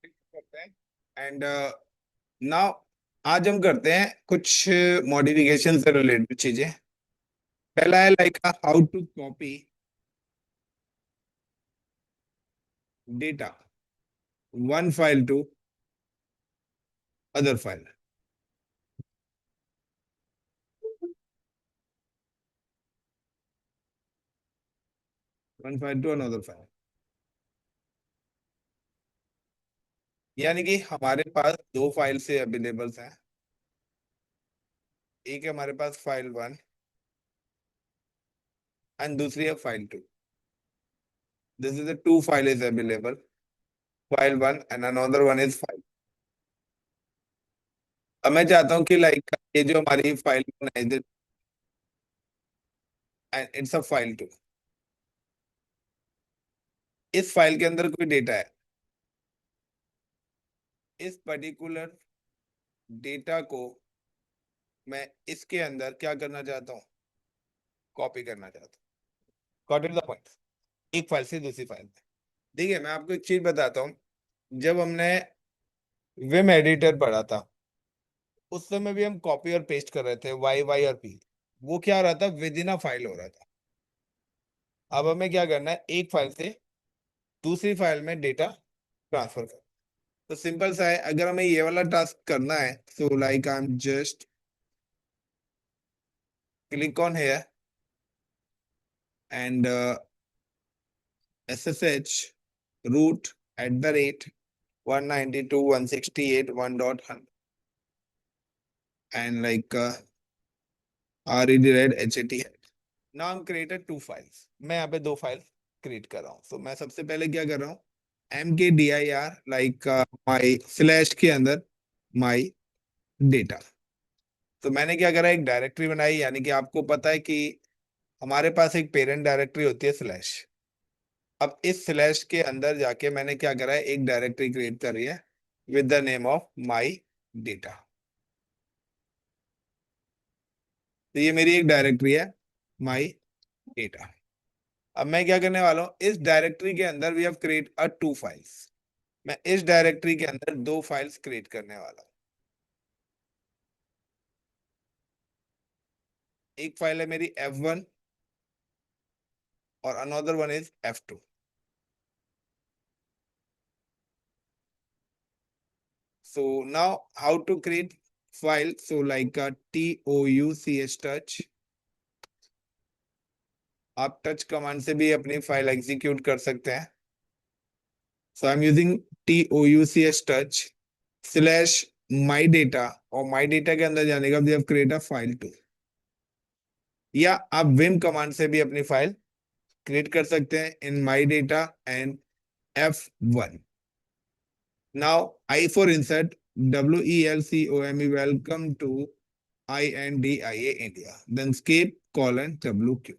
करते हैं and now आज हम करते हैं कुछ मॉडिफिकेशन से रिलेटेड चीजें। पहला है like how to copy data one file to other file. One file to another file यानी कि हमारे पास दो फाइल से अवेलेबल हैं। एक है हमारे पास फाइल वन एंड दूसरी है file two. This is the two file is available, file one and another one is file. अब मैं चाहता हूँ कि लाइक ये जो हमारी फाइल वन है and it's a file two. इस फाइल के अंदर कोई डेटा है, इस पर्टिकुलर डेटा को मैं इसके अंदर क्या करना चाहता हूँ, कॉपी करना चाहता हूँ। Got it the point. एक फाइल से दूसरी फाइल में। देखिए मैं आपको एक चीज बताता हूँ। जब हमने विम एडिटर पढ़ा था उस समय भी हम कॉपी और पेस्ट कर रहे थे, वाई वाई और पी। वो क्या हो रहा था, विद इन अ फाइल हो रहा था। अब हमें क्या करना है, एक फाइल से दूसरी फाइल में डेटा ट्रांसफर कर। तो सिंपल सा है, अगर हमें ये वाला टास्क करना है so like I am just click on here and SSH root @192.168.1.100 and like read hat. Now I'm created two files. मैं यहाँ पे दो फाइल क्रिएट कर रहा हूँ। तो मैं सबसे पहले क्या कर रहा हूँ, mkdir लाइक माई स्लैश के अंदर माई डेटा। तो मैंने क्या करा, एक डायरेक्टरी बनाई। यानी कि आपको पता है कि हमारे पास एक पेरेंट डायरेक्टरी होती है स्लैश। अब इस स्लैश के अंदर जाके मैंने क्या करा है, एक डायरेक्टरी क्रिएट करी है with the name of my data. तो ये मेरी एक डायरेक्टरी है, माई डेटा। अब मैं क्या करने वाला हूँ, इस डायरेक्टरी के अंदर we have create a two files. मैं इस डायरेक्टरी के अंदर दो फाइल्स क्रिएट करने वाला हूँ। एक फाइल है मेरी F1 और another one is F2। So now how to create file, so like touch touch। आप टच कमांड से भी अपनी फाइल एग्जीक्यूट कर सकते हैं। So I am using touch touch slash my data, और माई डेटा के अंदर जाने का we have create a file two. या आप विम कमांड से भी अपनी फाइल क्रिएट कर सकते हैं in my data and F1। Now I for insert, WELCOME, welcome to INDIA India, then escape colon WQ,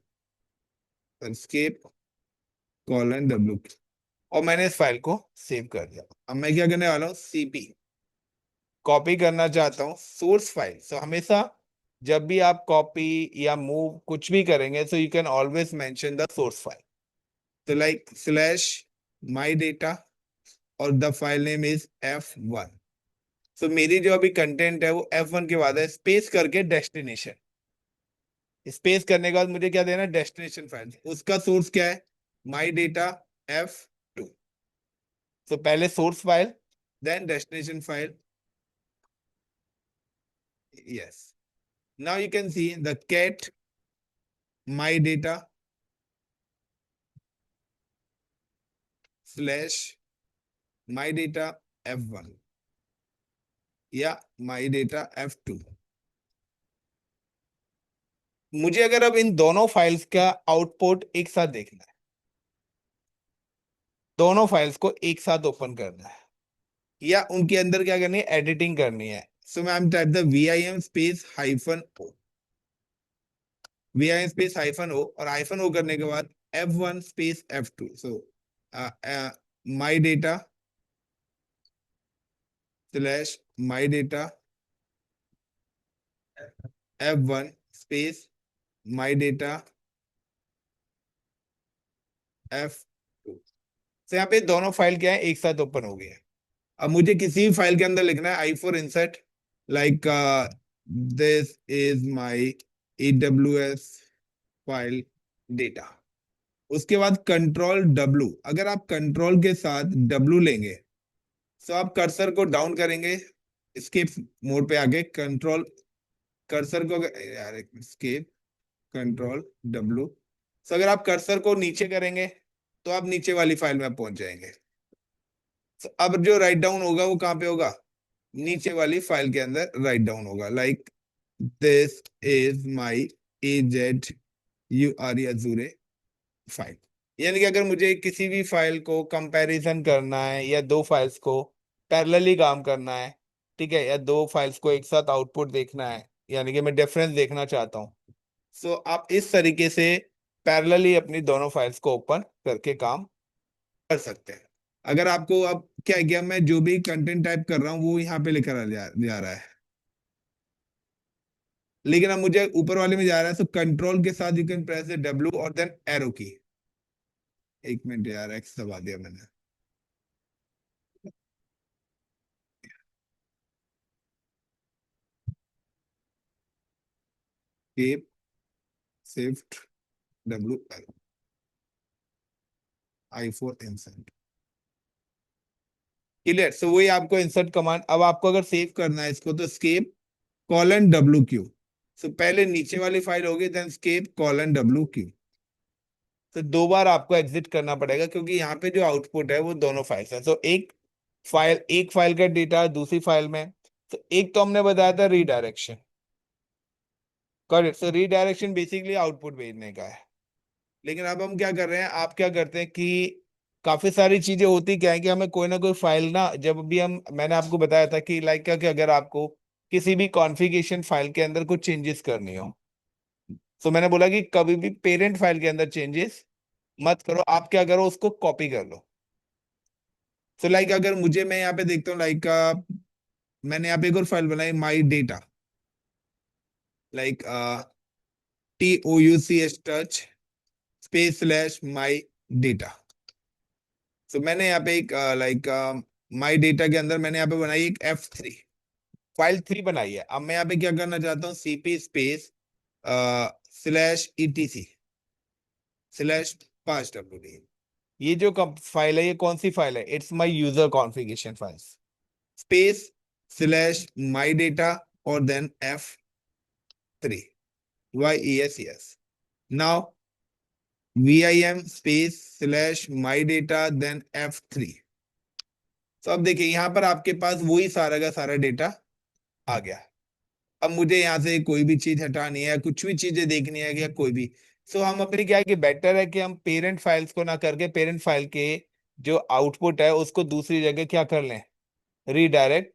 then escape colon WQ। और मैंने इस फाइल को सेव कर दिया। अब मैं क्या करने वाला हूँ, CP कॉपी करना चाहता हूँ सोर्स फाइल। सो हमेशा जब भी आप कॉपी या मूव कुछ भी करेंगे, सो you can always mention the source file. तो लाइक स्लैश माई डेटा और the file name is F1। सो मेरी जो अभी कंटेंट है वो F1 के बाद है, स्पेस करके डेस्टिनेशन। स्पेस करने के बाद मुझे क्या देना है, डेस्टिनेशन फाइल। उसका सोर्स क्या है, माई डेटा F2। तो पहले source file then destination file. Yes, now you can see the cat my data slash my data F1 या माई डेटा F2। मुझे अगर अब इन दोनों फाइल्स का आउटपुट एक साथ देखना है, दोनों फाइल्स को एक साथ ओपन करना है या उनके अंदर क्या करनी है, एडिटिंग करनी है, सो मैं type the VIM space hyphen O, VIM space hyphen O, और हाइफन ओ करने के बाद F1 space F2। So my data slash my data F1 space my data F2। तो यहाँ पे दोनों फाइल क्या है, एक साथ ओपन हो गया है। अब मुझे किसी भी फाइल के अंदर लिखना है I for insert, like this is my AWS file data. उसके बाद कंट्रोल W, अगर आप कंट्रोल के साथ W लेंगे तो आप कर्सर को डाउन करेंगे, स्केप मोड पे आके कंट्रोल कर्सर को यार स्केप कंट्रोल W। तो अगर आप कर्सर को नीचे करेंगे तो आप नीचे वाली फाइल में पहुंच जाएंगे। तो अब जो राइट डाउन होगा वो कहाँ पे होगा, नीचे वाली फाइल के अंदर राइट डाउन होगा, like this is my AZURE अजूरे file. यानी कि अगर मुझे किसी भी फाइल को कंपैरिजन करना है या दो फाइल्स को पैरेलली काम करना है, ठीक है, या दो फाइल्स को एक साथ आउटपुट देखना है, यानी कि मैं डिफरेंस देखना चाहता हूँ, सो आप इस तरीके से पैरेलली अपनी दोनों फाइल्स को ओपन करके काम कर सकते हैं। अगर आपको अब क्या है कि अब मैं जो भी कंटेंट टाइप कर रहा हूँ वो यहाँ पे लेकर जा रहा है, लेकिन अब मुझे ऊपर वाले में जा रहा है, तो कंट्रोल के साथ you can press the W और देन एरो की। एक मिनट यार, एक्स दबा दिया मैंने। कीप शिफ्ट W एरो, आई फोर इंसर्ट। क्लियर। सो वही आपको इंसर्ट कमांड, अब आपको अगर सेव करना है इसको तो स्केप :WQ। सो पहले नीचे वाली फाइल होगी, देन स्केप :WQ। तो दो बार आपको एग्जिट करना पड़ेगा क्योंकि यहाँ पे जो आउटपुट है वो दोनों फाइल्स है। तो एक फाइल का डेटा दूसरी फाइल में, तो एक तो हमने बताया था रीडायरेक्शन, करेक्ट। सो रीडायरेक्शन बेसिकली आउटपुट भेजने का है। लेकिन अब हम क्या कर रहे हैं, आप क्या करते हैं कि काफी सारी चीजें होती क्या है कि हमें कोई ना कोई फाइल ना, जब भी हम, मैंने आपको बताया था कि लाइक क्या कि अगर आपको किसी भी कॉन्फ़िगरेशन फाइल के अंदर कुछ चेंजेस करनी हो, तो मैंने बोला कि कभी भी पेरेंट फाइल के अंदर चेंजेस मत करो, आप क्या करो उसको कॉपी कर लो। तो लाइक अगर मुझे, मैं यहाँ पे देखता हूँ लाइक मैंने यहाँ पे एक और फाइल बनाई my data, like TOUCH touch /my data. तो मैंने यहाँ पे एक लाइक माई डेटा के अंदर मैंने यहाँ पे बनाई एक F3 फाइल 3 बनाई है। अब मैं यहाँ पे क्या करना चाहता हूँ, CP स्पेस /etc /5WD। ये जो फाइल है ये कौन सी फाइल है, it's my user configuration file, space /my data और then F3 YES। Now VIM space /my data then F3। तो अब देखिए यहाँ पर आपके पास वही सारा का सारा डेटा आ गया। अब मुझे यहाँ से कोई भी चीज हटानी है, कुछ भी चीजें देखनी है या कोई भी, सो हम अपनी क्या है कि बेटर है कि हम पेरेंट फाइल्स को ना करके पेरेंट फाइल के जो आउटपुट है उसको दूसरी जगह क्या कर लें, रीडायरेक्ट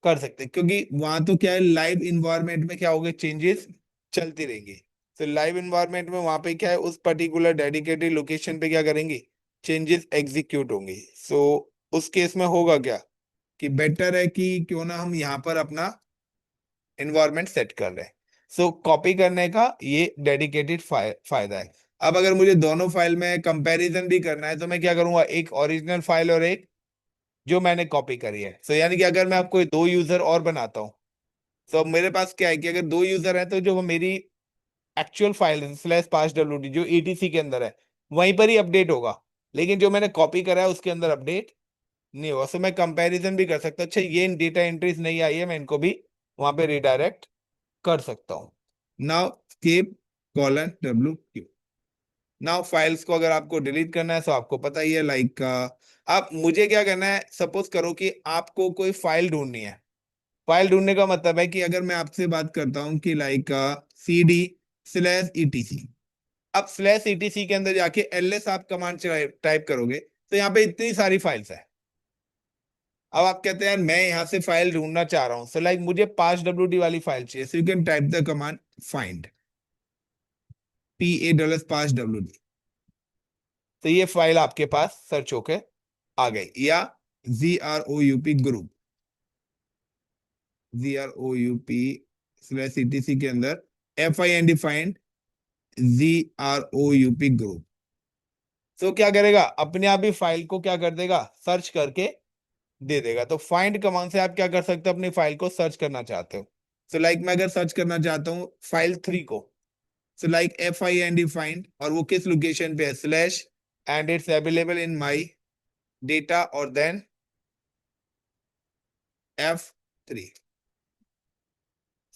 कर सकते हैं। क्योंकि वहां तो क्या है, लाइव इन्वायरमेंट में क्या होगा, चेंजेस चलती रहेंगी। तो लाइव इन्वायरमेंट में वहां पे क्या है, उस पर्टिकुलर डेडिकेटेड लोकेशन पे क्या करेंगे, चेंजेस एग्जीक्यूट होंगी। सो उस केस में होगा क्या कि बेटर है कि क्यों ना हम यहाँ पर अपना एनवायरनमेंट सेट कर रहे हैं। सो कॉपी करने का ये डेडिकेटेड फायदा है। अब अगर मुझे दोनों फाइल में कंपैरिजन भी करना है तो मैं क्या करूंगा, एक ओरिजिनल फाइल और एक जो मैंने कॉपी करी है। सो यानी कि अगर मैं आपको दो यूजर और बनाता हूँ, तो अब मेरे पास क्या है कि अगर दो यूजर है तो जो वो मेरी एक्चुअल फाइल /5WD जो ETC के अंदर है वहीं पर ही अपडेट होगा, लेकिन जो मैंने कॉपी करा है उसके अंदर अपडेट नहीं होगा। सो मैं कंपैरिजन भी कर सकता हूँ, अच्छा ये डेटा एंट्रीज नहीं आई है, मैं इनको भी वहां पे रिडायरेक्ट कर सकता हूँ। Now escape :WQ। Now files को अगर आपको डिलीट करना है तो आपको पता ही है, लाइक आप, मुझे क्या करना है, सपोज करो कि आपको कोई फाइल ढूंढनी है। फाइल ढूंढने का मतलब है कि अगर मैं आपसे बात करता हूँ कि लाइक CD/ETC, अब /ETC के अंदर जाके LS आप कमांड टाइप करोगे तो यहाँ पे इतनी सारी फाइल्स है। अब आप कहते हैं यार मैं यहाँ से फाइल ढूंढना चाह रहा हूँ, सो लाइक मुझे 5WD वाली फाइल चाहिए, सो you can type the command find PA $5WD। तो ये फाइल आपके पास सर्च होके आ गई। या ZROUP ग्रुप, ZROUP/ETC के अंदर FIND फाइंड ZROUP ग्रुप। तो क्या करेगा, अपने आप ही फाइल को क्या कर देगा, सर्च करके दे देगा। तो फाइंड कमांड से आप क्या कर सकते हो, अपनी फाइल को सर्च करना चाहते हो। सो लाइक मैं अगर सर्च करना चाहता हूँ फाइल 3 को, सो लाइक FIND फाइंड, और वो किस लोकेशन पे है, slash and it's available in my data, और देन F3।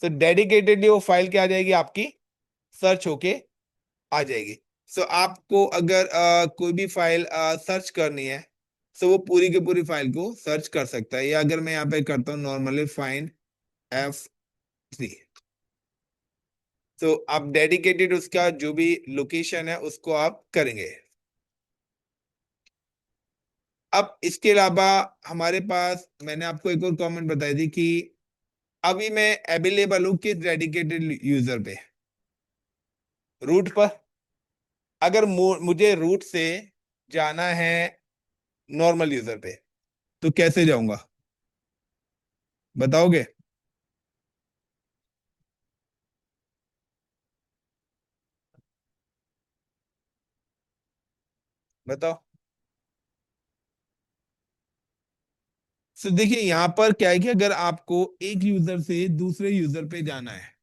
सो डेडिकेटेडली वो फाइल क्या आ जाएगी आपकी, सर्च होके आ जाएगी। सो आपको अगर कोई भी फाइल सर्च करनी है, सो वो पूरी की पूरी फाइल को सर्च कर सकता है। या अगर मैं यहाँ पे करता हूँ नॉर्मली फाइंड F3, तो आप डेडिकेटेड उसका जो भी लोकेशन है उसको आप करेंगे। अब इसके अलावा हमारे पास, मैंने आपको एक और कमेंट बताई थी कि अभी मैं अवेलेबल हूँ किस डेडिकेटेड यूजर पे, रूट पर। अगर मुझे रूट से जाना है नॉर्मल यूजर पे, तो कैसे जाऊंगा, बताओगे? बताओ। तो देखिए यहाँ पर क्या है कि अगर आपको एक यूजर से दूसरे यूजर पे जाना है,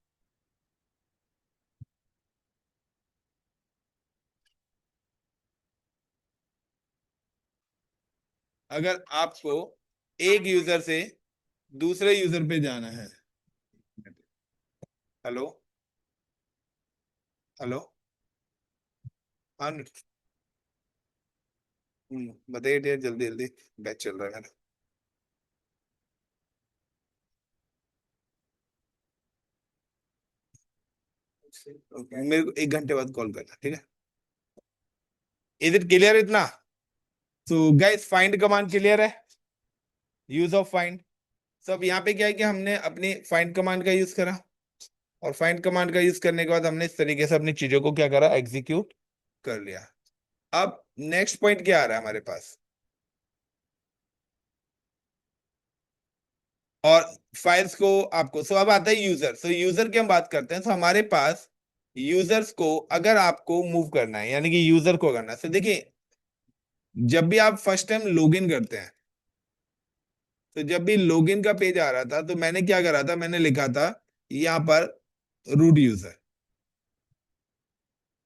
अगर आपको एक यूजर से दूसरे यूजर पे जाना है, हेलो, हेलो, हाँ, बताइए डियर, जल्दी जल्दी, बैच चल रहा है। मेरे को 1 घंटे बाद कॉल करना, ठीक है? इज इट क्लियर इतना? तो गाइस फाइंड कमांड क्लियर है, यूज ऑफ फाइंड। सब यहाँ पे क्या है कि हमने अपनी फाइंड कमांड का यूज करा, और फाइंड कमांड का यूज करने के बाद हमने इस तरीके से अपनी चीजों को क्या करा, एग्जीक्यूट कर लिया। अब नेक्स्ट पॉइंट क्या आ रहा है हमारे पास, और फाइल्स को आपको, सो अब आता है यूजर। सो यूजर की हम बात करते हैं, तो हमारे पास यूजर्स को अगर आपको मूव करना है, यानी कि यूजर को करना है, तो देखिए जब भी आप फर्स्ट टाइम लॉगिन करते हैं, तो जब भी लॉगिन का पेज आ रहा था, तो मैंने क्या करा था, मैंने लिखा था यहाँ पर root user,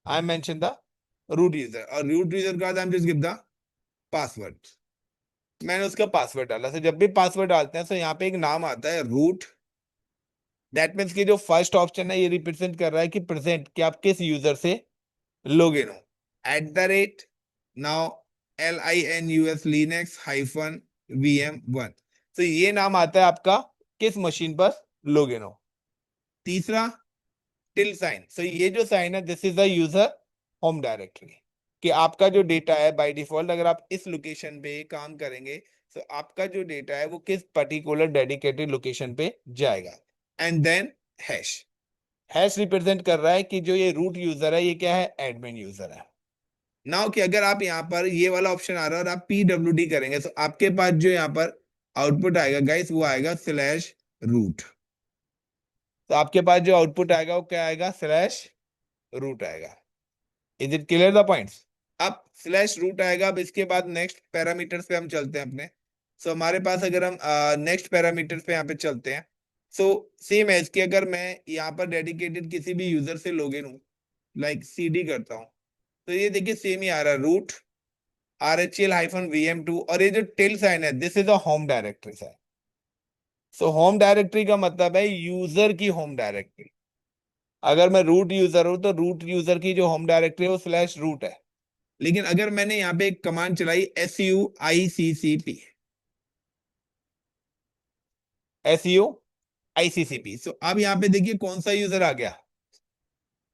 I mention the root user, और रूट यूजर का I am just give the password. मैंने उसका पासवर्ड डाला। तो जब भी पासवर्ड डालते हैं तो यहाँ पे एक नाम आता है रूट। दैट मीन्स कि जो फर्स्ट ऑप्शन है ये रिप्रेजेंट कर रहा है कि प्रेजेंट कि आप किस यूजर से लॉगिन हो। @ Now LINUS Linux hyphen VM1, तो ये नाम आता है आपका किस मशीन पर लॉगिन हो। तीसरा, टिल साइन, सो ये जो साइन है this is the user home directory, कि आपका जो डेटा है बाय डिफॉल्ट अगर आप इस लोकेशन पे काम करेंगे, तो आपका जो डेटा है वो किस पर्टिकुलर डेडिकेटेड लोकेशन पे जाएगा। And then hash, hash represent कर रहा है कि जो ये रूट यूजर है ये क्या है, एडमिन यूजर है। नाउ कि अगर आप यहाँ पर ये वाला ऑप्शन आ रहा है और आप PWD करेंगे, तो आपके पास जो यहाँ पर आउटपुट आएगा गाइस, वो आएगा /रूट। तो आपके पास जो आउटपुट आएगा वो क्या आएगा, /रूट आएगा। Is it clear the points? अब /रूट आएगा। अब इसके बाद नेक्स्ट पैरामीटर्स पे हम चलते हैं अपने। सो हमारे पास अगर हम नेक्स्ट पैरामीटर्स पे यहाँ पे चलते हैं, सो सेम है इसके, अगर मैं यहाँ पर डेडिकेटेड किसी भी यूजर से लॉगिन हूँ, लाइक CD करता हूँ, तो ये देखिए सेम ही आ रहा है, रूट RHEL-VM2, और ये जो टिल साइन है this is a home directory है। सो होम डायरेक्टरी का मतलब है यूजर की होम डायरेक्टरी। अगर मैं रूट यूजर हूं तो रूट यूजर की जो होम डायरेक्टरी है वो /रूट है। लेकिन अगर मैंने यहाँ पे एक कमांड चलाई SUICCP, सो अब यहाँ पे देखिए कौन सा यूजर आ गया,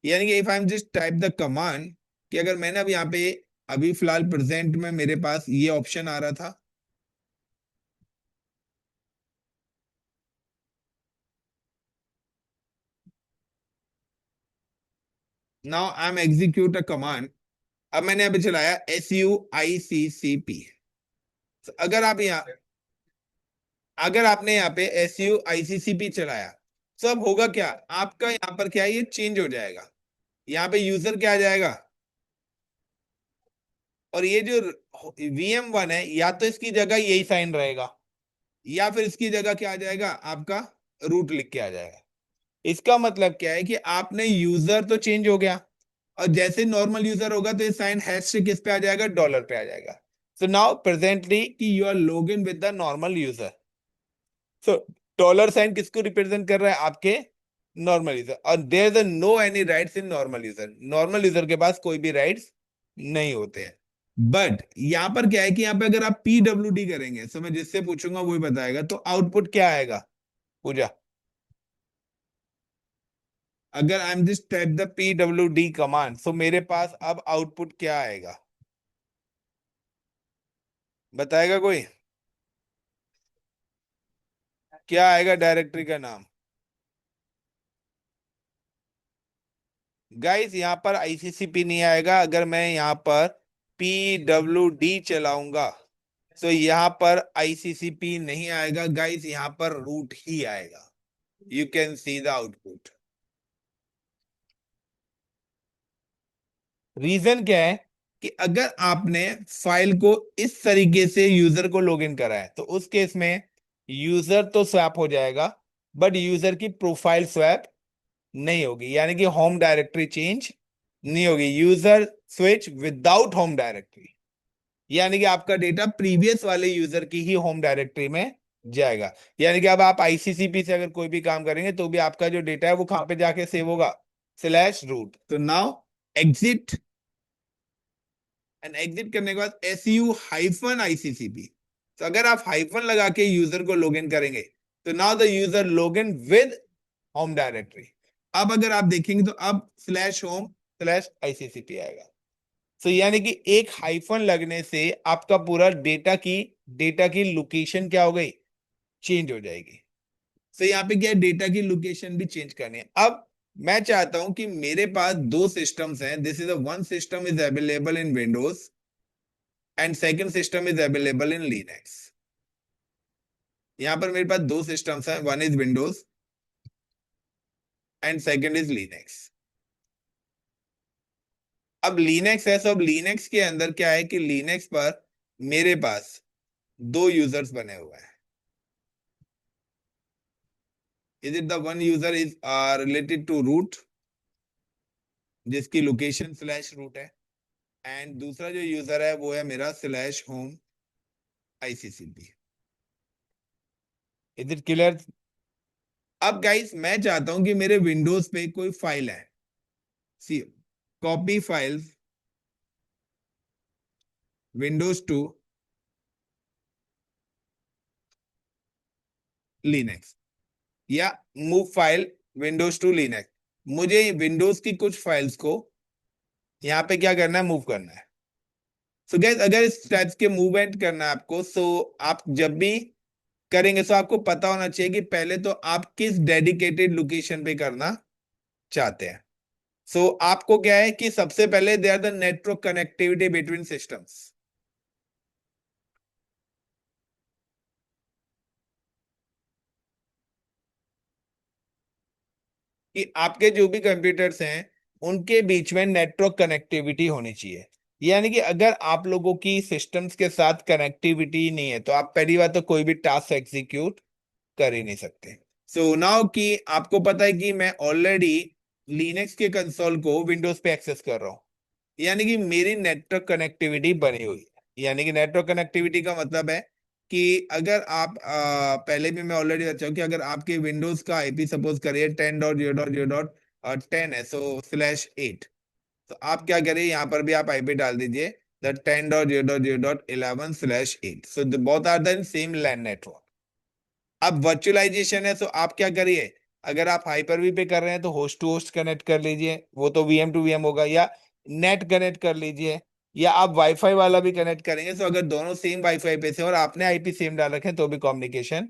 यानी कि if I am just type the command, कि अगर मैंने अब यहाँ पे अभी फिलहाल प्रेजेंट में मेरे पास ये ऑप्शन आ रहा था, now I am execute a command. अब मैंने अभी चलाया SUICCP। अगर आप यहाँ, अगर आपने यहाँ पे SUICCP चलाया, तो अब होगा क्या, आपका यहाँ पर क्या है, ये चेंज हो जाएगा। यहाँ पे यूजर क्या आ जाएगा, और ये जो VM1 है या तो इसकी जगह यही साइन रहेगा, या फिर इसकी जगह क्या आ जाएगा, आपका रूट लिख के आ जाएगा। इसका मतलब क्या है कि आपने यूजर तो चेंज हो गया, और जैसे नॉर्मल यूजर होगा तो ये साइन हैश से किस पे आ जाएगा, डॉलर पे आ जाएगा। सो नाउ प्रेजेंटली कि you are log in with the normal user. So dollar sign किसको रिप्रेजेंट कर रहा है, आपके नॉर्मल यूजर, और there is no any rights in normal user. Normal user के पास कोई भी राइट्स नहीं होते हैं। बट यहां पर क्या है कि यहाँ पे अगर आप पीडब्ल्यूडी करेंगे, तो मैं जिससे पूछूंगा वही बताएगा, तो आउटपुट क्या आएगा पूजा। अगर आई am just type the PWD command, तो मेरे पास अब आउटपुट क्या आएगा, बताएगा कोई, क्या आएगा डायरेक्टरी का नाम। गाइस यहाँ पर आईसीसीपी नहीं आएगा, अगर मैं यहाँ पर पीडब्ल्यूडी चलाऊंगा तो यहाँ पर आईसीसीपी नहीं आएगा गाइस, यहाँ पर रूट ही आएगा। You can see the output. Reason क्या है कि अगर आपने फाइल को इस तरीके से यूजर को लॉगिन करा है, तो उस केस में यूजर तो स्वैप हो जाएगा, बट यूजर की प्रोफाइल स्वैप नहीं होगी, यानी कि होम डायरेक्टरी चेंज नहीं होगी। User switch without home directory, यानी कि आपका डेटा प्रीवियस वाले यूजर की ही होम डायरेक्टरी में जाएगा। यानी कि अब आप आईसीसीपी से अगर कोई भी काम करेंगे तो भी आपका जो डेटा है वो कहां पे जाके सेव होगा, स्लैश रूट। तो नाउ एग्जिट, एंड एग्जिट करने के बाद SU हाइफन आईसीसीपी। तो अगर आप हाइफन लगा के यूजर को लॉगिन करेंगे, तो now the user login with home directory. अब अगर आप देखेंगे तो अब स्लैश होम स्लैश आईसीसीपी आएगा। तो यानी कि एक हाइफन लगने से आपका पूरा डेटा की लोकेशन क्या हो गई, चेंज हो जाएगी। तो यहाँ पे क्या है, डेटा की लोकेशन भी चेंज करनी है। अब मैं चाहता हूं कि मेरे पास दो सिस्टम्स हैं, this is one system is available in Windows and second system is available in Linux. यहां पर मेरे पास दो सिस्टम्स हैं, one is Windows and second is Linux. अब लिनक्स है, तो अब लिनक्स के अंदर क्या है कि लिनक्स पर मेरे पास दो यूजर्स बने हुए हैं। Is it the one user is related to root, जिसकी लोकेशन स्लैश रूट है, एंड दूसरा जो यूजर है वो है मेरा slash home ICCP. Is it clear. अब गाइस मैं चाहता हूं कि मेरे विंडोज पे कोई फाइल है, see copy files Windows to Linux, या move file Windows to Linux. मुझे विंडोज की कुछ फाइल्स को यहाँ पे क्या करना है, मूव करना है। सो गैस अगर इस टाइप के मूवमेंट करना है आपको, सो आप जब भी करेंगे तो आपको पता होना चाहिए कि पहले तो आप किस डेडिकेटेड लोकेशन पे करना चाहते हैं। सो आपको क्या है कि सबसे पहले they are the network connectivity between systems. कि आपके जो भी कंप्यूटर्स हैं उनके बीच में नेटवर्क कनेक्टिविटी होनी चाहिए। यानी कि अगर आप लोगों की सिस्टम्स के साथ कनेक्टिविटी नहीं है, तो आप पहली बात तो कोई भी टास्क एग्जीक्यूट कर ही नहीं सकते। सो नाउ कि आपको पता है कि मैं ऑलरेडी लिनक्स के कंसोल को विंडोज पे एक्सेस कर रहा हूँ, यानी कि मेरी नेटवर्क कनेक्टिविटी बनी हुई है। यानी कि नेटवर्क कनेक्टिविटी का मतलब है कि अगर आप पहले भी मैं ऑलरेडी बता हूं कि अगर आपके विंडोज का आईपी सपोज करिए 10.0.0.10 है, सो स्लैश 8, तो आप क्या करिए, यहाँ पर भी आप आईपी डाल दीजिए the 10.0.0.11/8, so both are the same LAN network. अब वर्चुअलाइजेशन है, तो आप क्या करिए, अगर आप हाइपर वी पे कर रहे हैं तो होस्ट टू होस्ट कनेक्ट कर लीजिए, वो तो वीएम टू वीएम होगा, या नेट कनेक्ट कर लीजिए, या आप वाईफाई वाला भी कनेक्ट करेंगे। तो अगर दोनों सेम वाईफाई पे से और आपने आईपी सेम डाल रखे हैं तो भी कम्युनिकेशन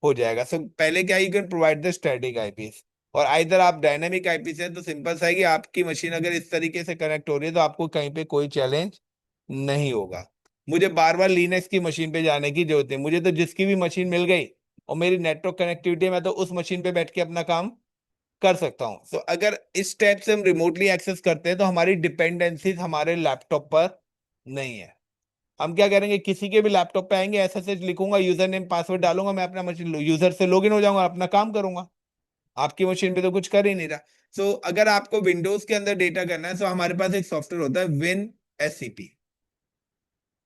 हो जाएगा। सो पहले क्या, you can provide the static eyepiece, और आइदर आप डायनेमिक आईपीस है, तो सिंपल सा है कि आपकी मशीन अगर इस तरीके से कनेक्ट हो रही है तो आपको कहीं पे कोई चैलेंज नहीं होगा। मुझे बार बार लिनक्स की मशीन पे जाने की जरूरत नहीं, मुझे तो जिसकी भी मशीन मिल गई और मेरी नेटवर्क कनेक्टिविटी में, तो उस मशीन पे बैठ के अपना काम कर सकता हूं। तो अगर इस टाइप से हम रिमोटली एक्सेस करते हैं तो हमारी डिपेंडेंसी हमारे लैपटॉप पर नहीं है। हम क्या करेंगे, किसी के भी लैपटॉप पे आएंगे, SSH लिखूंगा, यूजर नेम पासवर्ड डालूंगा, मैं अपना मशीन यूजर से लॉगिन हो जाऊंगा, अपना काम करूंगा। आपकी मशीन पे तो कुछ कर ही नहीं रहा। सो अगर आपको विंडोज के अंदर डेटा करना है, तो हमारे पास एक सॉफ्टवेयर होता है win SCP।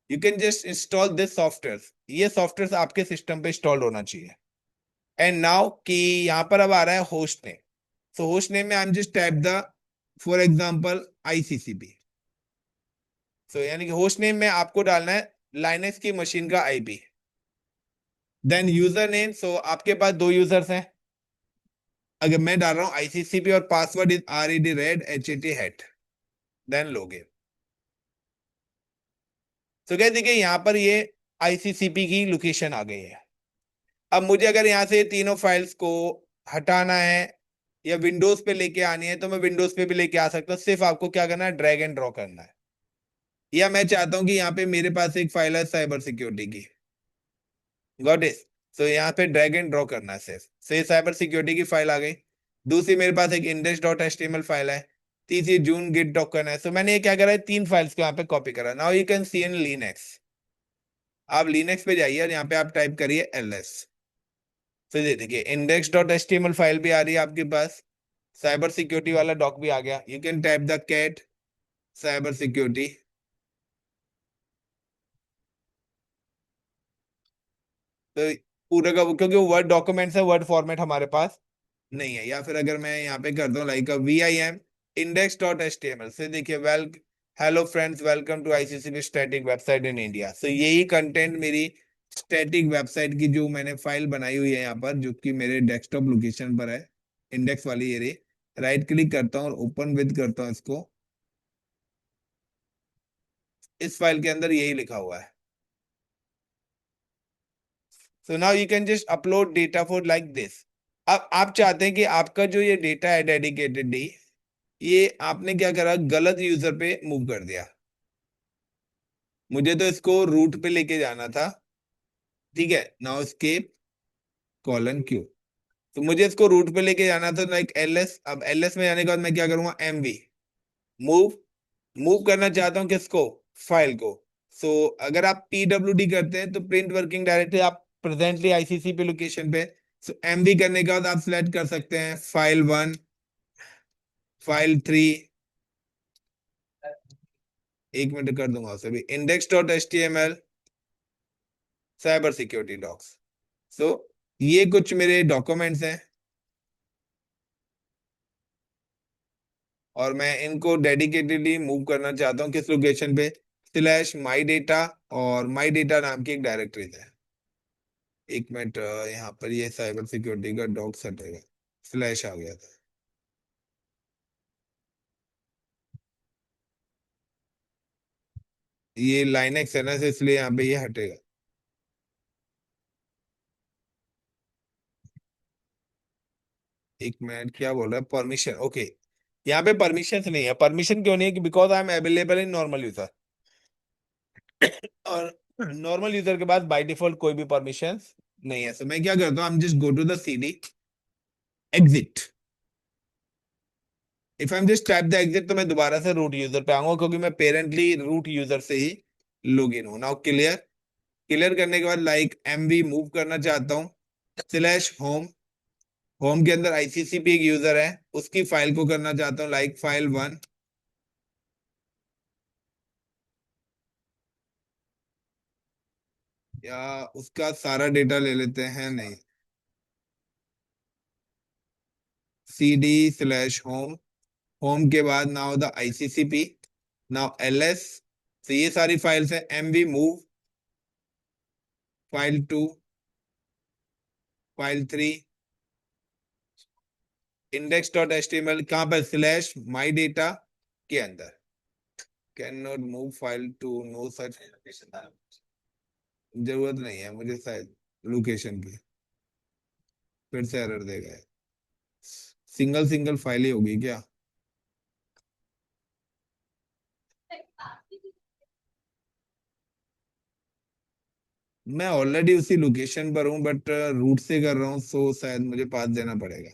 You can just install this software. ये सॉफ्टवेयर आपके सिस्टम पे इंस्टॉल होना चाहिए। एंड नाउ कि यहाँ पर अब आ रहा है host name. So host name में I am just type the, for example, ICCP। सो यानी कि होस्ट नेम में आपको डालना है लाइनक्स की मशीन का IP। देन यूजर नेम, सो आपके पास दो यूजर्स हैं, अगर मैं डाल रहा हूँ ICCP और password is RED HAT, then login. तो क्या देखिए यहाँ पर ये ICCP की लोकेशन आ गई है। अब मुझे अगर यहाँ से ये तीनों फाइल्स को हटाना है या विंडोज पे लेके आनी है, तो मैं विंडोज पे भी लेके आ सकता हूँ। सिर्फ आपको क्या करना है, ड्रैग एंड ड्रॉ करना है। या मैं चाहता हूँ कि यहाँ पे मेरे पास एक फाइल है साइबर सिक्योरिटी की, गॉट इट। तो यहाँ पे ड्रैग एंड ड्रॉ करना है सिर्फ। से साइबर सिक्योरिटी की फाइल आ गई। दूसरी मेरे पास एक index.html फाइल है। तीसरी जून गिट डॉकर है। सो मैंने ये क्या करा है, तीन फाइल्स को यहाँ पे कॉपी करा। Now you can C in Linux. आप लिनक्स पे जाइए और यहाँ पे आप टाइप करिए ls। तो ये देखिए index.html फाइल भी आ रही है आपके पास, साइबर सिक्योरिटी वाला डॉक भी आ गया। You can type the cat cyber security. तो पूरा का क्योंकि वो वर्ड डॉक्यूमेंट्स है, वर्ड फॉर्मेट हमारे पास नहीं है। या फिर अगर मैं यहाँ पे कर दूं लाइक VIM index.html से, देखिए well, hello friends, welcome to ICCP static website in India. So यही कंटेंट मेरी स्टैटिक वेबसाइट की जो मैंने फाइल बनाई हुई है यहाँ पर, जो कि मेरे डेस्कटॉप लोकेशन पर है, इंडेक्स वाली एरिया। राइट क्लिक करता हूँ और ओपन विद करता हूँ इसको। इस फाइल के अंदर यही लिखा हुआ है। So now you can just upload data for like this. अब आप चाहते हैं कि आपका जो ये डेटा है डेडिकेटेडली, ये आपने क्या करा, गलत यूजर पे मूव कर दिया। मुझे तो इसको रूट पे लेके जाना था, ठीक है। Now escape :Q। तो मुझे इसको रूट पे लेके जाना था, लाइक LS। अब LS में जाने के बाद मैं क्या करूंगा, MV मूव। मूव करना चाहता हूँ किसको, फाइल को। सो अगर आप PWD करते हैं तो प्रिंट वर्किंग डायरेक्टरी, आप प्रेजेंटली ICCP लोकेशन पे। सो MV करने के बाद आप सिलेक्ट कर सकते हैं फाइल 1, फाइल 3। एक मिनट कर दूंगा उसे भी, index.html साइबर सिक्योरिटी डॉक्स। सो ये कुछ मेरे डॉक्यूमेंट्स हैं और मैं इनको डेडिकेटेडली मूव करना चाहता हूँ किस लोकेशन पे, /माई डेटा। और माई डेटा नाम की एक डायरेक्टरी है। एक मिनट, यहाँ पर ये साइबर सिक्योरिटी का डॉक्स हटेगा, / आ गया था। ये लाइनेक्स है ना, तो इसलिए यहाँ पे ये हटेगा। एक मिनट, क्या बोल रहा है, परमिशन, ओके। यहाँ पे परमिशन नहीं है। परमिशन क्यों नहीं है, कि because I am available in normal user. और नॉर्मल यूजर के पास बाय डिफॉल्ट कोई भी परमिशन नहीं है। तो मैं क्या करता हूँ, just go to the CD exit. If I am just tap the exit, तो मैं दोबारा से रूट यूजर पे आऊंगा, क्योंकि मैं पेरेंटली रूट यूजर से ही लॉग इन हूं। Now clear. क्लियर करने के बाद लाइक MV मूव करना चाहता हूँ /होम। होम के अंदर ICCP एक यूजर है, उसकी फाइल को करना चाहता हूँ लाइक फाइल 1। या उसका सारा डेटा ले लेते हैं, नहीं, CD/होम। होम के बाद now the ICCP, now LS। तो ये सारी फाइल्स है। MV move file 2, file 3, index.html कहाँ पर, /माई डेटा के अंदर। Can not move file 2, no such. जरूरत नहीं है मुझे शायद लोकेशन की, फिर से एरर देगा। सिंगल सिंगल फाइल ही होगी क्या। मैं ऑलरेडी उसी लोकेशन पर हूँ, बट रूट से कर रहा हूँ, सो शायद मुझे पाथ देना पड़ेगा।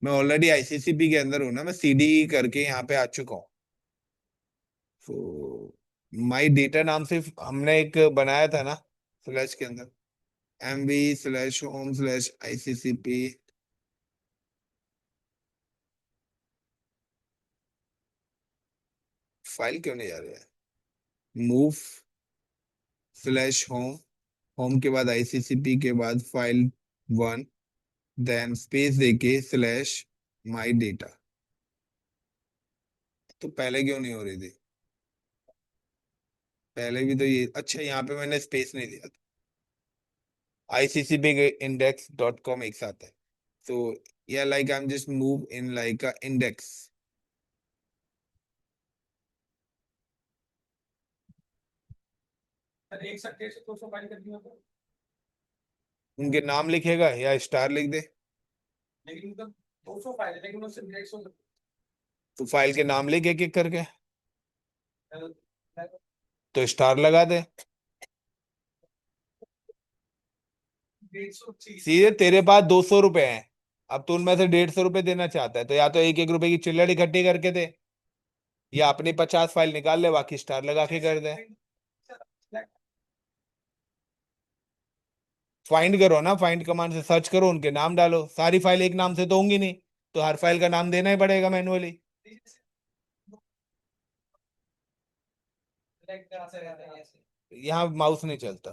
मैं ऑलरेडी ICCP के अंदर हूँ ना, मैं CD करके यहाँ पे आ चुका हूँ। तो माई डेटा नाम से हमने एक बनाया था ना फ्लैश के अंदर, mv/home/ICCP। फाइल क्यों नहीं जा रही है? move/home, होम के बाद ICCP के बाद file 1, देन स्पेस देके स्लैश माई डेटा। तो पहले क्यों नहीं हो रही थी? पहले भी तो ये, अच्छा यहाँ पे मैंने स्पेस नहीं दिया था। ICCP-index.com एक साथ है, so yeah, like I'm just move in like a index। उनके नाम लिखेगा या स्टार लिख दे? तो फाइल के नाम लिख एक एक करके, तो स्टार लगा दे। सीधे तेरे पास 200 रुपए हैं, अब तू उनमें से 150 रुपए देना चाहता है, तो या तो एक एक रुपए की चिल्लड़ इकट्ठी करके दे, या अपनी 50 फाइल निकाल ले, बाकी स्टार लगा के कर दे। फाइंड करो ना, फाइंड कमांड से सर्च करो, उनके नाम डालो, सारी फाइल एक नाम से तो होंगी नहीं, तो हर फाइल का नाम देना ही पड़ेगा मैनुअली। यहाँ माउस नहीं चलता।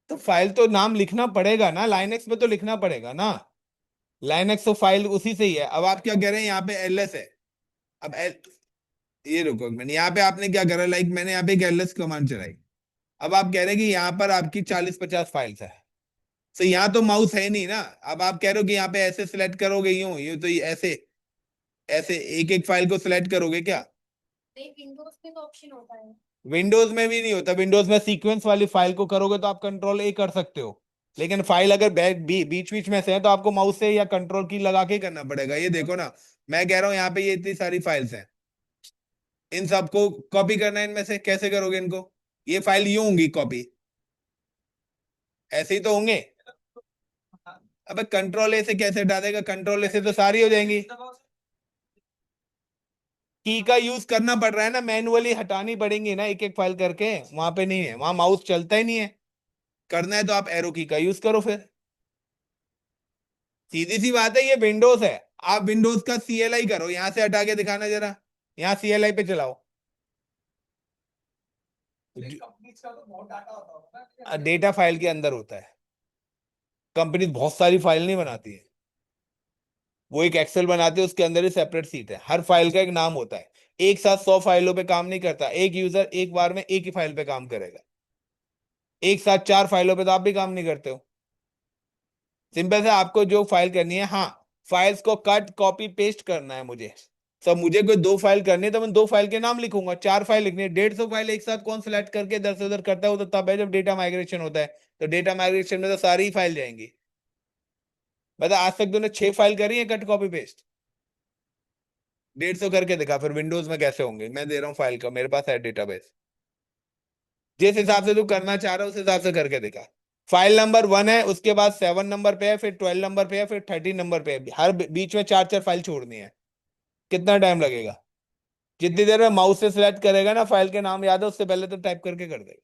तो फाइल तो नाम लिखना पड़ेगा ना, लाइनेक्स में तो लिखना पड़ेगा ना। लाइनेक्स तो फाइल उसी से ही है। अब आप क्या कह रहे हैं, यहाँ पे एलएस है। अब ये रुको एक मिनट, यहाँ पे आपने क्या करा, लाइक मैंने यहाँ पे एक एलएस कमांड चलाई। अब आप कह रहे हैं कि यहाँ पर आपकी 40-50 फाइल्स है, तो यहाँ तो माउस है नहीं ना। अब आप कह रहे हो कि यहाँ पे ऐसे सिलेक्ट करोगे, यूं यूं, तो ये ऐसे ऐसे एक एक फाइल को सिलेक्ट करोगे क्या? विंडोज में तो ऑप्शन होता है। विंडोज में भी नहीं होता, विंडोज में सीक्वेंस वाली फाइल को करोगे तो आप कंट्रोल A कर सकते हो, लेकिन फाइल अगर बीच बीच में से है तो आपको माउस से या कंट्रोल की लगा के करना पड़ेगा। ये देखो ना, मैं कह रहा हूँ यहाँ पे ये इतनी सारी फाइल्स हैं, इन सबको कॉपी करना है, इनमें से कैसे करोगे इनको? ये फाइल यूं होंगी कॉपी, ऐसे ही तो होंगे। अबे कंट्रोल A से कैसे हटा देगा? कंट्रोल A से तो सारी हो जाएंगी। की का यूज करना पड़ रहा है ना, मैनुअली हटानी पड़ेंगी ना एक एक फाइल करके, वहां पे नहीं है, वहां माउस चलता ही नहीं है। करना है तो आप एरो की का यूज करो फिर। सीधी सी बात है, ये विंडोज है, आप विंडोज का CLI करो, यहां से हटा के दिखाना जरा, यहाँ CLI पे चलाओ। डेटा फाइल के अंदर होता है, कंपनी बहुत सारी फाइल नहीं बनाती है, वो एक एक्सेल बनाते हैं, उसके अंदर ही सेपरेट सीट है, हर फाइल का एक नाम होता है। एक साथ 100 फाइलों पे काम नहीं करता एक यूजर, एक बार में एक ही फाइल पे काम करेगा। एक साथ 4 फाइलों पे तो आप भी काम नहीं करते हो। सिंपल से आपको जो फाइल करनी है, हाँ, फाइल्स को कट कॉपी पेस्ट करना है मुझे। सब मुझे कोई 2 फाइल करनी है तो मैं 2 फाइल के नाम लिखूंगा, 4 फाइल लिखनी है, 150 फाइल एक साथ कौन सिलेक्ट करके इधर से उधर करता है? वो तो तब है जब डेटा माइग्रेशन होता है, तो डेटा माइग्रेशन में तो सारी ही फाइल जाएंगी। बता, आज तक तूने 6 फाइल करी है कट कॉपी पेस्ट? 150 करके दिखा, फिर विंडोज में कैसे होंगे? मैं दे रहा हूँ फाइल का, मेरे पास है डेटाबेस, जिस हिसाब से तू करना चाह रहा है उस हिसाब से करके दिखा। फाइल नंबर 1 है, उसके बाद 7 नंबर पे है, फिर 12 नंबर पे है, फिर 13 नंबर पे है, हर बीच में 4-4 फाइल छोड़नी है। कितना टाइम लगेगा? जितनी देर में माउस से सिलेक्ट करेगा ना, फाइल के नाम याद है, उससे पहले तो टाइप करके कर देगा।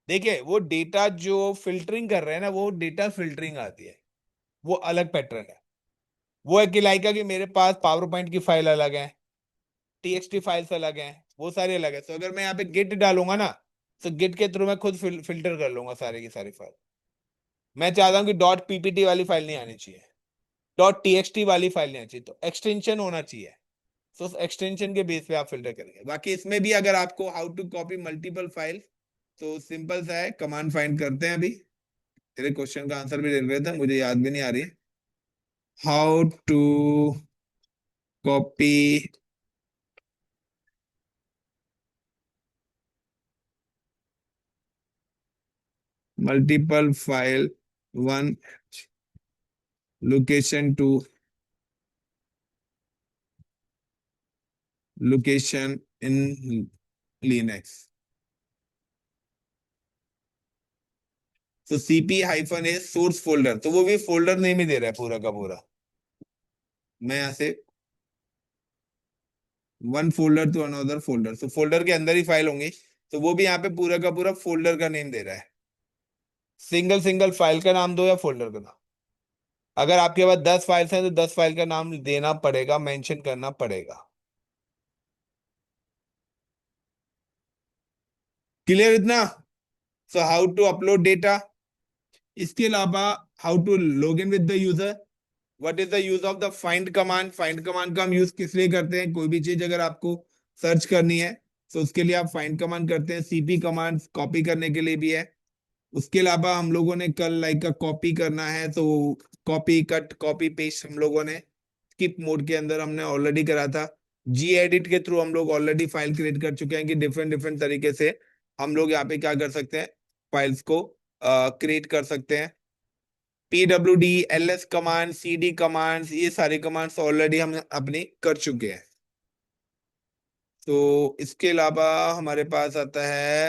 देखिए, वो डेटा जो फिल्टरिंग कर रहे हैं ना, वो डेटा फिल्टरिंग आती है, वो अलग पैटर्न है। वो है कि लाइक है कि मेरे पास पावर पॉइंट की फाइल अलग है, TXT फाइल्स अलग हैं, वो सारी अलग है। तो अगर मैं यहाँ पे गिट डालूंगा ना, तो गिट के थ्रू मैं खुद फिल्टर कर लूंगा सारी की सारी फाइल। मैं चाहता हूँ कि .ppt वाली फाइल नहीं आनी चाहिए, .txt वाली फाइल नहीं आनी चाहिए, तो एक्सटेंशन होना चाहिए। तो उस एक्सटेंशन के बेस पे आप फिल्टर करेंगे। बाकी इसमें भी अगर आपको how to copy multiple file, तो सिंपल सा है, कमांड फाइंड करते हैं अभी। तेरे क्वेश्चन का आंसर भी दे रहे थे, मुझे याद भी नहीं आ रही है। How to copy multiple file one location to location in Linux. तो cp hyphen A source folder, तो वो भी फोल्डर नेम ही दे रहा है पूरा का पूरा। मैं यहाँ से one folder to another folder, तो फोल्डर के अंदर ही फाइल होंगी, तो वो भी यहाँ पे पूरा का पूरा फोल्डर का नेम दे रहा है। सिंगल सिंगल फाइल का नाम दो या फोल्डर का नाम। अगर आपके पास 10 फाइल्स हैं तो 10 फाइल का नाम देना पड़ेगा, मेंशन करना पड़ेगा। क्लियर इतना? So how to upload data. इसके अलावा how to log in with the user. What is the use of the find command. Find command का हम यूज किस लिए करते हैं, कोई भी चीज अगर आपको सर्च करनी है तो उसके लिए आप फाइंड कमांड करते हैं। सीपी कमांड कॉपी करने के लिए भी है। उसके अलावा हम लोगों ने कल लाइक का कॉपी करना है तो कॉपी कट कॉपी पेस्ट हम लोगों ने स्किप मोड के अंदर हमने ऑलरेडी करा था। जी एडिट के थ्रू हम लोग ऑलरेडी फाइल क्रिएट कर चुके हैं कि डिफरेंट डिफरेंट तरीके से हम लोग यहाँ पे क्या कर सकते हैं, फाइल्स को क्रिएट कर सकते हैं। PWD LS command CD commands, ये सारी कमांड्स ऑलरेडी हम अपनी कर चुके हैं। तो इसके अलावा हमारे पास आता है,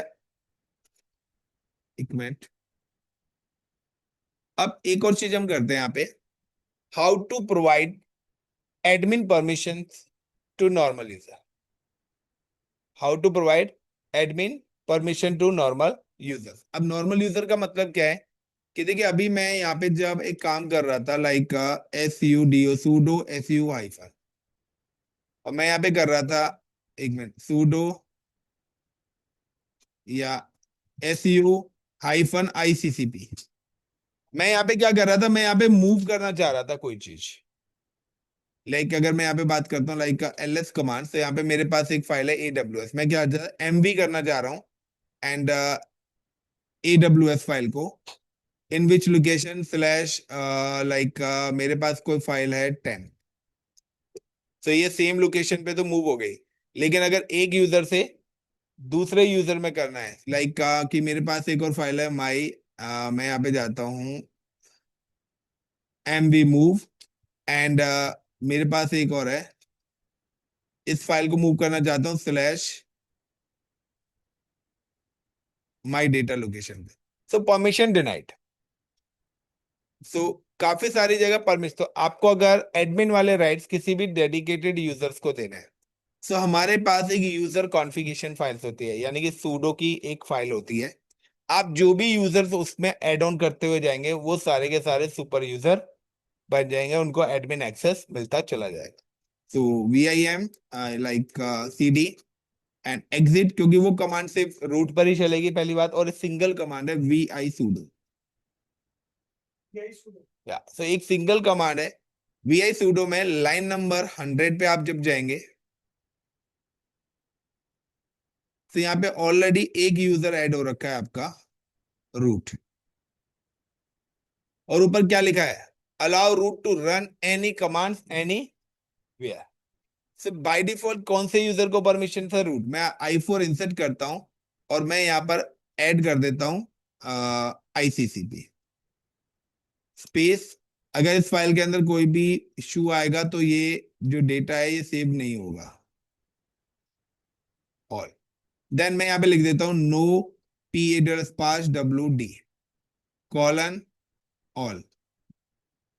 एक मिनट, अब एक और चीज हम करते हैं यहाँ पे, how to provide admin permission to normal user. How to provide admin permission to normal user. अब नॉर्मल यूजर का मतलब क्या है कि देखिए अभी मैं यहाँ पे जब एक काम कर रहा था like SUDO pseudo SU hyphen, और मैं यहाँ पे कर रहा था, एक मिनट, सूडो या SU हाइफन ICCP। मैं यहाँ पे क्या कर रहा था, मैं यहाँ पे मूव करना चाह रहा था कोई चीज। लाइक अगर मैं यहाँ पे बात करता हूँ लाइक LS कमांड, तो यहाँ पे मेरे पास एक फाइल है AWS, मैं क्या MV करना चाह रहा हूँ एंड AWS फाइल को इन विच लोकेशन स्लैश लाइक मेरे पास कोई फाइल है 10, तो ये सेम लोकेशन पे तो मूव हो गई। लेकिन अगर एक यूजर से दूसरे यूजर में करना है लाइक कि मेरे पास एक और फाइल है माई, मैं यहाँ पे जाता हूँ MV मूव एंड मेरे पास एक और है, इस फाइल को मूव करना चाहता हूँ स्लैश माई डेटा लोकेशन पे, सो परमिशन डिनाइड। सो काफी सारी जगह परमिशन, तो आपको अगर एडमिन वाले राइट्स किसी भी डेडिकेटेड यूजर्स को देना है, सो हमारे पास एक यूजर कॉन्फ़िगरेशन फाइल्स होती है, यानी कि सूडो की एक फाइल होती है। आप जो भी यूजर्स उसमें एड ऑन करते हुए जाएंगे वो सारे के सारे सुपर यूजर बन जाएंगे, उनको एडमिन एक्सेस मिलता चला जाएगा। सो VIM like CD and exit, क्योंकि वो कमांड सिर्फ रूट पर ही चलेगी पहली बात, और सिंगल कमांड है VI sudo। या सो एक सिंगल कमांड है VI sudo में लाइन नंबर 100 पे आप जब जाएंगे तो यहाँ पे ऑलरेडी एक यूजर ऐड हो रखा है आपका रूट, और ऊपर क्या लिखा है, allow root to run any commands anywhere. सिर्फ बाय डिफॉल्ट कौन से यूजर को परमिशन था, रूट। मैं I4 इंसर्ट करता हूं और मैं यहाँ पर ऐड कर देता हूं ICCP स्पेस। अगर इस फाइल के अंदर कोई भी इश्यू आएगा तो ये जो डेटा है ये सेव नहीं होगा। और देन मैं यहाँ पे लिख देता हूँ नो PA-WD कॉलन ऑल।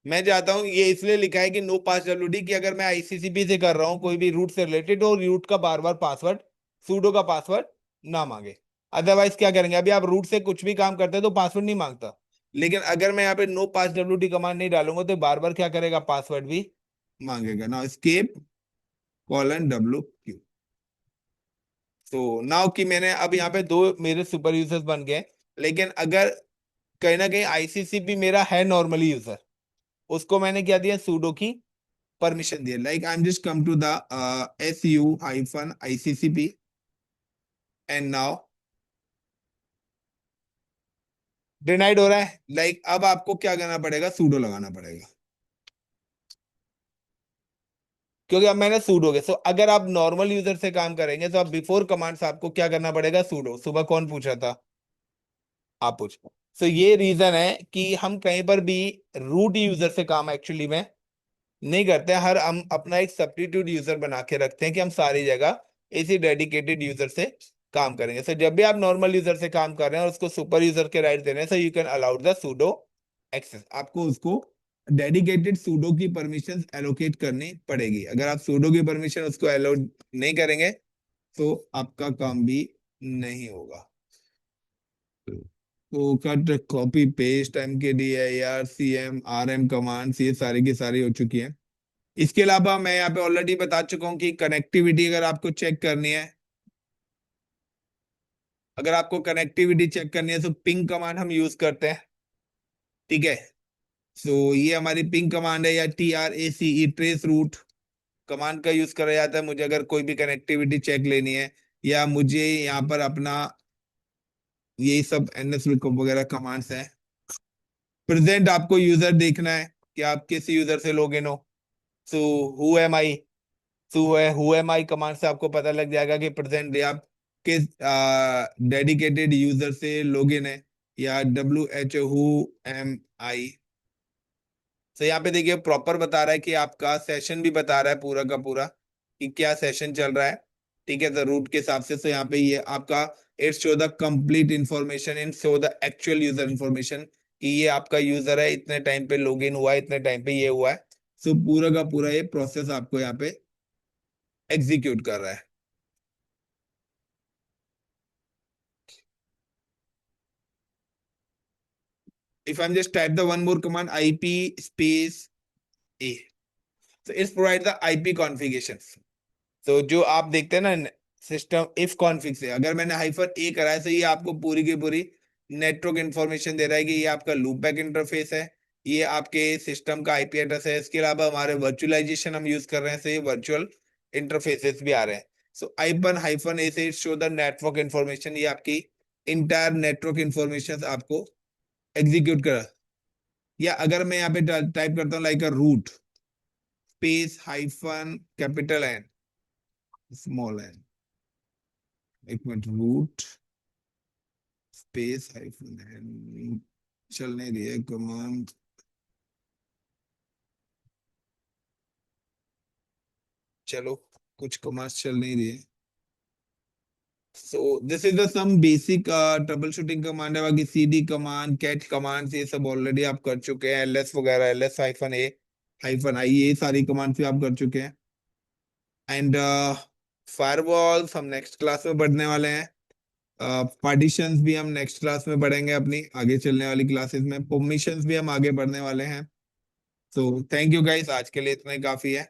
मैं चाहता हूं, ये इसलिए लिखा है कि नो पास WD, कि अगर मैं ICCP से कर रहा हूं कोई भी रूट से रिलेटेड और रूट का बार बार पासवर्ड, सूडो का पासवर्ड ना मांगे। अदरवाइज क्या करेंगे, अभी आप रूट से कुछ भी काम करते हैं तो पासवर्ड नहीं मांगता, लेकिन अगर मैं यहाँ पे नो पास WD कमांड नहीं डालूंगा तो बार बार क्या करेगा, पासवर्ड भी मांगेगा। Now escape colon WQ। तो नाउ कि मैंने अब यहाँ पे दो मेरे सुपर यूजर्स बन गए, लेकिन अगर कहीं ना कहीं ICCP मेरा है नॉर्मली यूजर, उसको मैंने क्या दिया, सूडो की परमिशन दिया। Like I am just come to the SU hyphen ICCP and now denied हो रहा है। लाइक अब आपको क्या करना पड़ेगा, सूडो लगाना पड़ेगा, क्योंकि अब मैंने सूडो के। सो अगर आप नॉर्मल यूजर से काम करेंगे तो आप बिफोर कमांड्स आपको क्या करना पड़ेगा, सूडो। सुबह कौन पूछा था, आप पूछ। सो ये रीजन है कि हम कहीं पर भी रूट यूजर से काम एक्चुअली में नहीं करते, हर हम अपना एक सब्स्टिट्यूट यूजर बना के रखते हैं कि हम सारी जगह इसी डेडिकेटेड यूजर से काम करेंगे। सो जब भी आप नॉर्मल यूजर से काम कर रहे हैं और उसको सुपर यूजर के राइट दे रहे हैं, so you can allow the sudo access. आपको उसको डेडिकेटेड सूडो की परमिशन एलोकेट करनी पड़ेगी। अगर आप सूडो की परमिशन उसको एलो नहीं करेंगे तो आपका काम भी नहीं होगा। तो cut copy paste MKDIR CM RM commands ये सारी की सारी हो चुकी हैं। इसके अलावा मैं यहाँ पे ऑलरेडी बता चुका हूँ कि कनेक्टिविटी अगर आपको चेक करनी है, अगर आपको कनेक्टिविटी चेक करनी है तो पिंग कमांड हम यूज करते हैं। ठीक है, सो ये हमारी पिंग कमांड है, या TRACE ट्रेस रूट कमांड का यूज करा जाता है मुझे अगर कोई भी कनेक्टिविटी चेक लेनी है, या मुझे यहाँ पर अपना यही सब NS लुकअप वगैरह कमांड्स हैं। प्रेजेंट आपको यूजर देखना है कि आप किस यूजर से लॉगिन हो। So who am I, who am I command से आपको पता लग जाएगा कि प्रेजेंट डे आप किस डेडिकेटेड यूजर से लॉगिन है, या WHO तो यहाँ पे देखिए प्रॉपर बता रहा है कि आपका सेशन भी बता रहा है पूरा का पूरा कि क्या सेशन चल रहा है। ठीक है, द रूट के हिसाब से। तो यहाँ पे ये आपका it show the complete information in show the actual user information, कि ये आपका यूजर है, इतने टाइम पे लॉग इन हुआ है, इतने टाइम पे ये हुआ है। सो पूरा का पूरा ये प्रोसेस आपको यहाँ पे एग्जीक्यूट कर रहा है। If I am just type the one more command IP space A, so it's provide the IP configurations। तो जो आप देखते हैं ना सिस्टम इफ कॉन्फिग से, अगर मैंने -A करा है तो ये आपको पूरी की पूरी नेटवर्क इंफॉर्मेशन दे रहा है कि ये आपका लूप बैक इंटरफेस है, ये आपके सिस्टम का IP एड्रेस है। इसके अलावा हमारे वर्चुअलाइजेशन हम यूज कर रहे हैं, तो ये वर्चुअल इंटरफेसेस भी आ रहे हैं। सो -A से शो द नेटवर्क इंफॉर्मेशन, ये आपकी इंटायर नेटवर्क इंफॉर्मेशन आपको एग्जीक्यूट कर। या अगर मैं यहाँ पे टाइप करता हूँ like a root space -N small n, एक मिनट, रूट स्पेस -N चल नहीं रही है कमांड। चलो, कुछ कमांड्स चल नहीं रही है। So this is the some basic troubleshooting command है। बाकी CD कमांड, कैट कमांड्स ये सब ऑलरेडी आप कर चुके हैं। LS वगैरह, LS-A-I ये सारी कमांड्स भी आप कर चुके हैं। एंड फायरवॉल्स हम नेक्स्ट क्लास में पढ़ने वाले हैं। पार्टीशंस भी हम नेक्स्ट क्लास में पढ़ेंगे अपनी आगे चलने वाली क्लासेस में। परमिशंस भी हम आगे पढ़ने वाले हैं। तो थैंक यू गाइस, आज के लिए इतना ही काफी है।